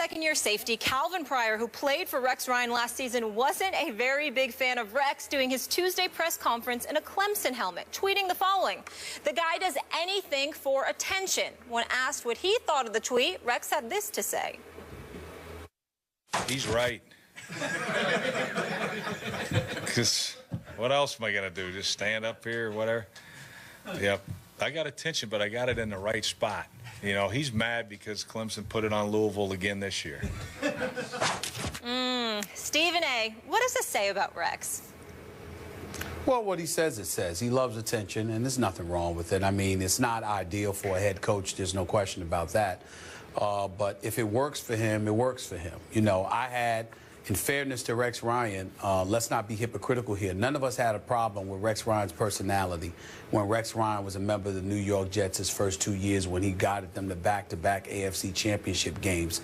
second-year safety Calvin Pryor, who played for Rex Ryan last season, wasn't a very big fan of Rex doing his Tuesday press conference in a Clemson helmet, tweeting the following: "The guy does anything for attention." When asked what he thought of the tweet, Rex had this to say. He's right. Because what else am I going to do? Just stand up here or whatever? Yep. I got attention, but I got it in the right spot. You know, he's mad because Clemson put it on Louisville again this year. Stephen A., what does this say about Rex? Well, what he says, it says. He loves attention, and there's nothing wrong with it. I mean, it's not ideal for a head coach. There's no question about that. But if it works for him, it works for him. You know, in fairness to Rex Ryan, let's not be hypocritical here. None of us had a problem with Rex Ryan's personality when Rex Ryan was a member of the New York Jets his first 2 years, when he guided them to back-to-back AFC championship games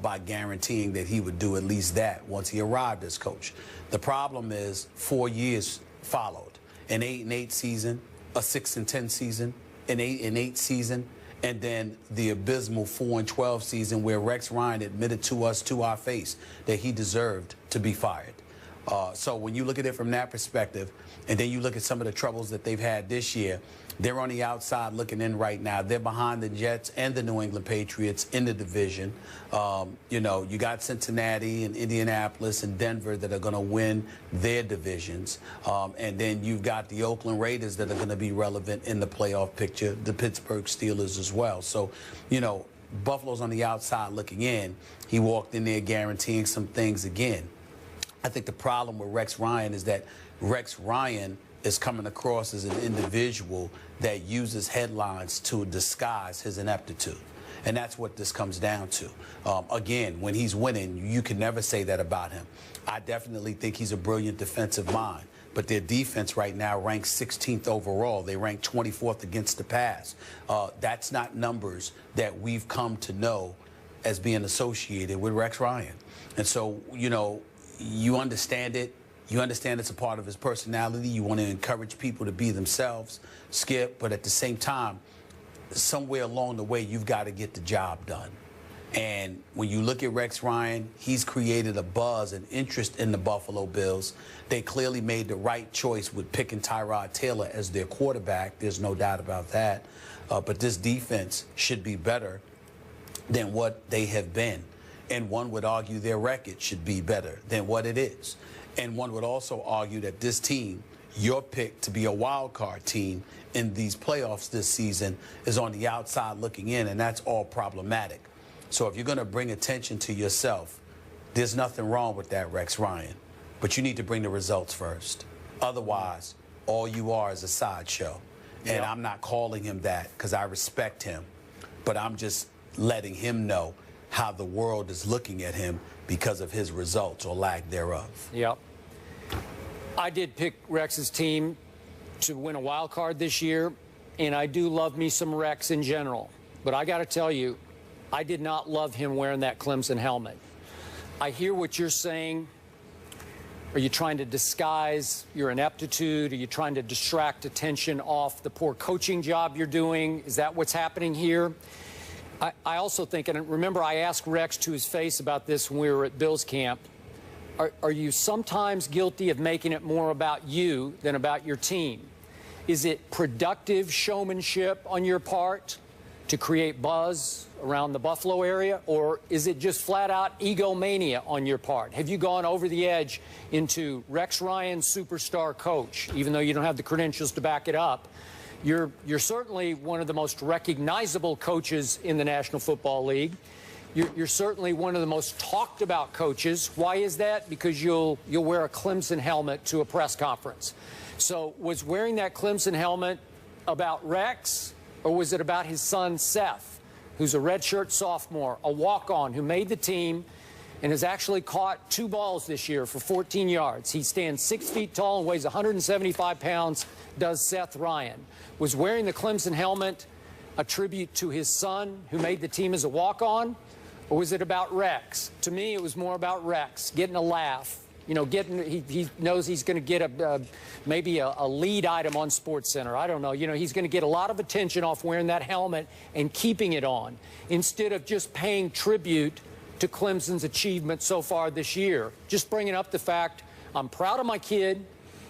by guaranteeing that he would do at least that once he arrived as coach. The problem is 4 years followed: an 8-8 season, a 6-10 season, an 8-8 season, and then the abysmal 4-12 season where Rex Ryan admitted to us to our face that he deserved to be fired. So when you look at it from that perspective, and then you look at some of the troubles that they've had this year, they're on the outside looking in right now. They're behind the Jets and the New England Patriots in the division. You know, you got Cincinnati and Indianapolis and Denver that are going to win their divisions. And then you've got the Oakland Raiders that are going to be relevant in the playoff picture, the Pittsburgh Steelers as well. So, you know, Buffalo's on the outside looking in. He walked in there guaranteeing some things again. I think the problem with Rex Ryan is that Rex Ryan is coming across as an individual that uses headlines to disguise his ineptitude. And that's what this comes down to. Again, when he's winning, you can never say that about him. I definitely think he's a brilliant defensive mind. But their defense right now ranks 16th overall. They rank 24th against the pass. That's not numbers that we've come to know as being associated with Rex Ryan. And so, you know, you understand it. You understand it's a part of his personality. You want to encourage people to be themselves, Skip, but at the same time, somewhere along the way, you've got to get the job done. And when you look at Rex Ryan, he's created a buzz and interest in the Buffalo Bills. They clearly made the right choice with picking Tyrod Taylor as their quarterback. There's no doubt about that. But this defense should be better than what they have been. And one would argue their record should be better than what it is. And one would also argue that this team, your pick to be a wild card team in these playoffs this season, is on the outside looking in, and that's all problematic. So if you're going to bring attention to yourself, there's nothing wrong with that, Rex Ryan. But you need to bring the results first. Otherwise, all you are is a sideshow. And I'm not calling him that because I respect him. But I'm just letting him know how the world is looking at him because of his results or lack thereof. Yep. I did pick Rex's team to win a wild card this year, and I do love me some Rex in general. But I got to tell you, I did not love him wearing that Clemson helmet. I hear what you're saying. Are you trying to disguise your ineptitude? Are you trying to distract attention off the poor coaching job you're doing? Is that what's happening here? I also think, and remember I asked Rex to his face about this when we were at Bills camp, are you sometimes guilty of making it more about you than about your team? Is it productive showmanship on your part to create buzz around the Buffalo area, or is it just flat-out egomania on your part? Have you gone over the edge into Rex Ryan, superstar coach, even though you don't have the credentials to back it up? You're certainly one of the most recognizable coaches in the National Football League. You're certainly one of the most talked about coaches. Why is that? Because you'll wear a Clemson helmet to a press conference. So was wearing that Clemson helmet about Rex, or was it about his son Seth, who's a redshirt sophomore, a walk-on who made the team and has actually caught 2 balls this year for 14 yards. He stands 6 feet tall and weighs 175 pounds, does Seth Ryan. Was wearing the Clemson helmet a tribute to his son who made the team as a walk-on, or was it about Rex? To me, it was more about Rex, getting a laugh. You know, he knows he's going to get maybe a lead item on SportsCenter. I don't know. You know, he's going to get a lot of attention off wearing that helmet and keeping it on, instead of just paying tribute to Clemson's achievement so far this year. Just bringing up the fact I'm proud of my kid.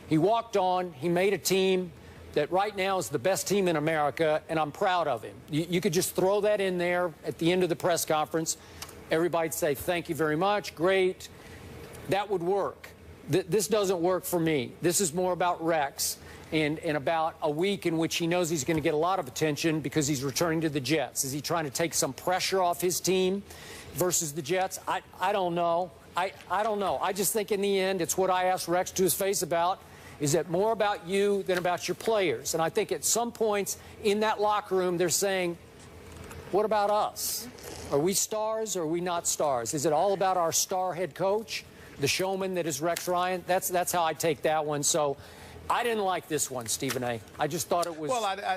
He walked on. He made a team that right now is the best team in America, and I'm proud of him. You could just throw that in there at the end of the press conference. Everybody'd say, thank you very much, great. That would work. This doesn't work for me. This is more about Rex and about a week in which he knows he's going to get a lot of attention because he's returning to the Jets. Is he trying to take some pressure off his team versus the Jets? I don't know. I don't know. I just think in the end, it's what I asked Rex to his face about. Is it more about you than about your players? And I think at some points in that locker room, they're saying, what about us? Are we stars or are we not stars? Is it all about our star head coach, the showman that is Rex Ryan? That's how I take that one. So I didn't like this one, Stephen A. I just thought it was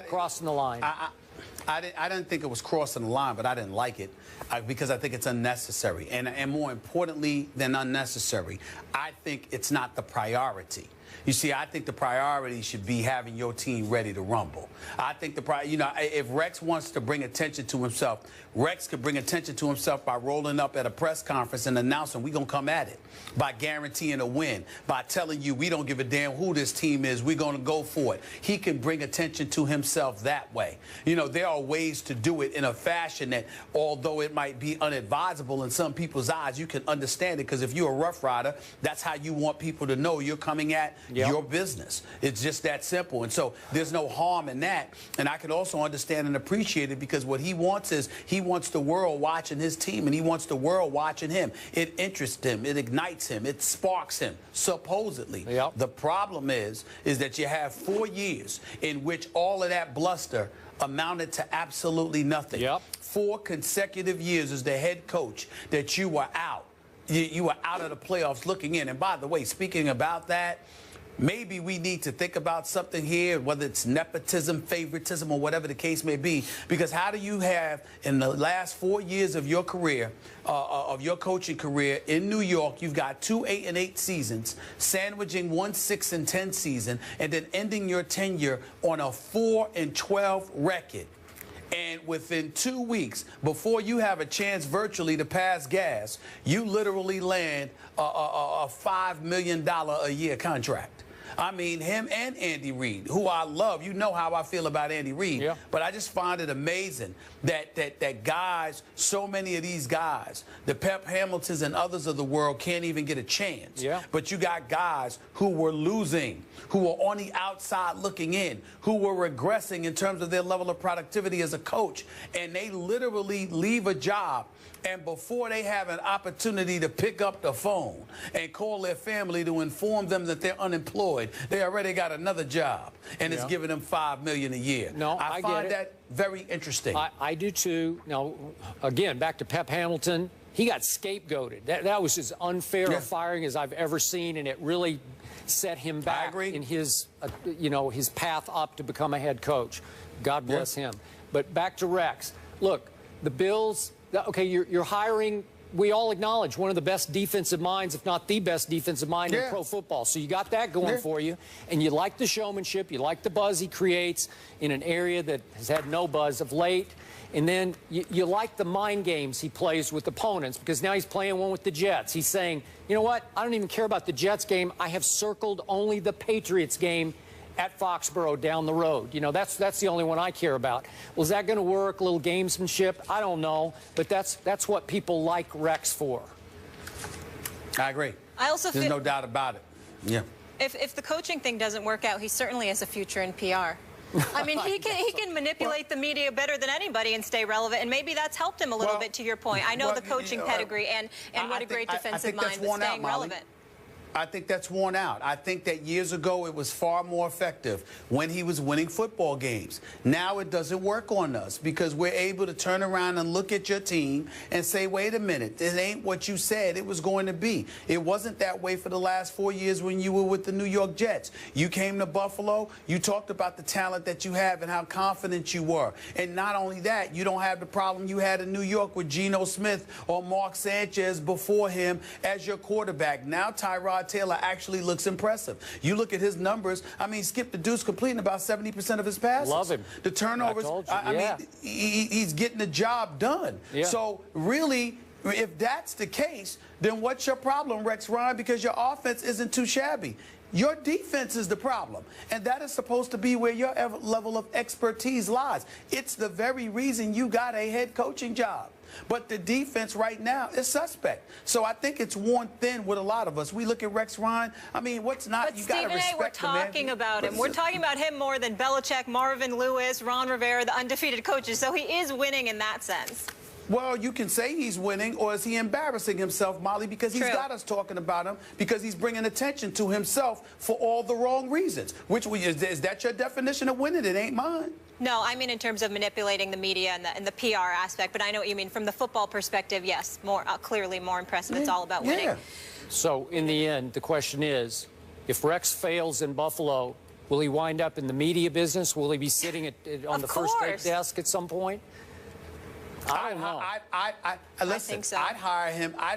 crossing the line. I didn't think it was crossing the line, but I didn't like it because I think it's unnecessary. And more importantly than unnecessary, I think it's not the priority. You see, I think the priority should be having your team ready to rumble. I think if Rex wants to bring attention to himself, Rex could bring attention to himself by rolling up at a press conference and announcing we're going to come at it, by guaranteeing a win, by telling you we don't give a damn who this team is, we're going to go for it. He can bring attention to himself that way. You know, there are ways to do it in a fashion that, although it might be unadvisable in some people's eyes, you can understand it because if you're a Rough Rider, that's how you want people to know you're coming at your business. It's just that simple. And so there's no harm in that. And I can also understand and appreciate it because what he wants is he wants the world watching his team and he wants the world watching him. It interests him. It ignites him. It sparks him, supposedly. Yep. The problem is that you have 4 years in which all of that bluster amounted to absolutely nothing. Yep. 4 consecutive years as the head coach that you were out. You were out of the playoffs looking in. And by the way, speaking about that, maybe we need to think about something here, whether it's nepotism, favoritism, or whatever the case may be, because how do you have, in the last 4 years of your career, of your coaching career in New York, you've got 2 8-8 seasons, sandwiching 1 6-10 season, and then ending your tenure on a 4-12 record. And within 2 weeks, before you have a chance virtually to pass gas, you literally land a $5 million a year contract. I mean, him and Andy Reid, who I love. You know how I feel about Andy Reid. Yeah. But I just find it amazing that guys, so many of these guys, the Pep Hamiltons and others of the world can't even get a chance. Yeah. But you got guys who were losing, who were on the outside looking in, who were regressing in terms of their level of productivity as a coach. And they literally leave a job. And before they have an opportunity to pick up the phone and call their family to inform them that they're unemployed, they already got another job, and it's giving them $5 million a year. No, I find that very interesting. I do too. Now, again, back to Pep Hamilton, he got scapegoated. That was as unfair a firing as I've ever seen, and it really set him back in his, his path up to become a head coach. God bless him. But back to Rex. Look, the Bills. Okay, you're hiring, we all acknowledge, one of the best defensive minds, if not the best defensive mind in pro football. So you got that going for you, and you like the showmanship, you like the buzz he creates in an area that has had no buzz of late. And then you like the mind games he plays with opponents because now he's playing one with the Jets. He's saying, you know what, I don't even care about the Jets game. I have circled only the Patriots game at Foxborough down the road. You know, that's the only one I care about. Well, is that going to work? A little gamesmanship? I don't know. But that's what people like Rex for. I agree. I also There's no doubt about it. Yeah. If the coaching thing doesn't work out, he certainly has a future in PR. I mean, he can manipulate the media better than anybody and stay relevant, and maybe that's helped him a little bit, to your point. I know the coaching pedigree and what a great defensive mind, but staying relevant. I think that's worn out. I think that years ago it was far more effective when he was winning football games. Now it doesn't work on us because we're able to turn around and look at your team and say, wait a minute, it ain't what you said it was going to be. It wasn't that way for the last 4 years when you were with the New York Jets. You came to Buffalo, you talked about the talent that you have and how confident you were. And not only that, you don't have the problem you had in New York with Geno Smith or Mark Sanchez before him as your quarterback. Now Tyrod Taylor actually looks impressive. You look at his numbers. I mean, Skip the Deuce completing about 70% of his passes. Love him. The turnovers. I mean, he's getting the job done. Yeah. So really, If that's the case, then what's your problem, Rex Ryan? Because your offense isn't too shabby. Your defense is the problem, and that is supposed to be where your level of expertise lies. It's the very reason you got a head coaching job. But the defense right now is suspect. So I think it's worn thin with a lot of us. We look at Rex Ryan. I mean, what's not? But You got to respect we're talking about him. We're talking about him more than Belichick, Marvin Lewis, Ron Rivera, the undefeated coaches. So he is winning in that sense. Well, you can say he's winning, or is he embarrassing himself, Molly, because he's got us talking about him, because he's bringing attention to himself for all the wrong reasons. Is that your definition of winning? It ain't mine. No, I mean in terms of manipulating the media and the PR aspect, but I know what you mean. From the football perspective, yes, clearly more impressive. It's all about winning. Yeah. So in the end, the question is, if Rex fails in Buffalo, will he wind up in the media business? Will he be sitting on the first desk at some point? I don't know. Listen, I think so. I'd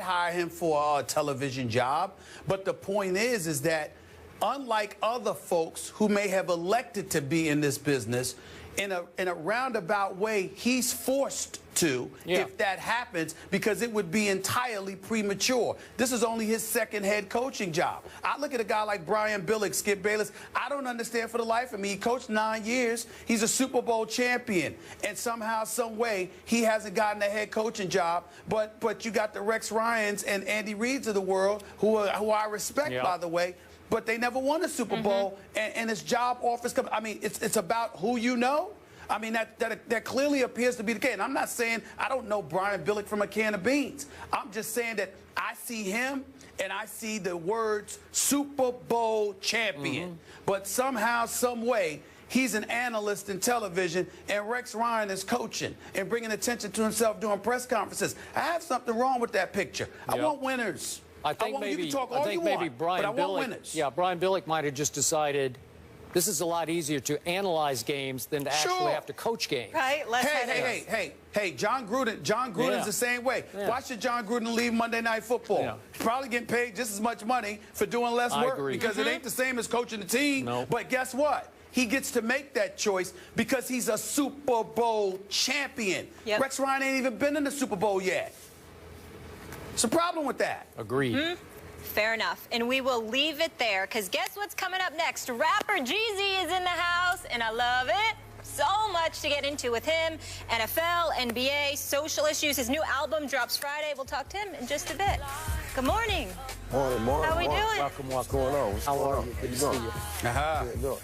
hire him for a television job. But the point is that unlike other folks who may have elected to be in this business, in a roundabout way, he's forced to, if that happens, because it would be entirely premature. This is only his second head coaching job. I look at a guy like Brian Billick, Skip Bayless. I don't understand for the life of me. He coached 9 years. He's a Super Bowl champion. And somehow, some way, he hasn't gotten a head coaching job. But you got the Rex Ryans and Andy Reids of the world, who I respect, by the way. But they never won a Super Bowl, and his job offers come. I mean, it's about who you know. I mean, that clearly appears to be the case. And I'm not saying I don't know Brian Billick from a can of beans. I'm just saying that I see him and I see the words Super Bowl champion. But somehow, some way, he's an analyst in television, and Rex Ryan is coaching and bringing attention to himself doing press conferences. I have something wrong with that picture. I want winners. I think maybe Brian Billick might have just decided this is a lot easier to analyze games than to actually have to coach games. Right? Hey, John Gruden's the same way. Why should John Gruden leave Monday Night Football? He's probably getting paid just as much money for doing less work because it ain't the same as coaching the team. But guess what? He gets to make that choice because he's a Super Bowl champion. Rex Ryan ain't even been in the Super Bowl yet. What's the problem with that? Agreed. Fair enough. And we will leave it there, because guess what's coming up next? Rapper Jeezy is in the house, and I love it. So much to get into with him. NFL, NBA, social issues. His new album drops Friday. We'll talk to him in just a bit. Good morning. Morning. How are we doing? Welcome. What's going on? How are you? Good to see you. How you doing?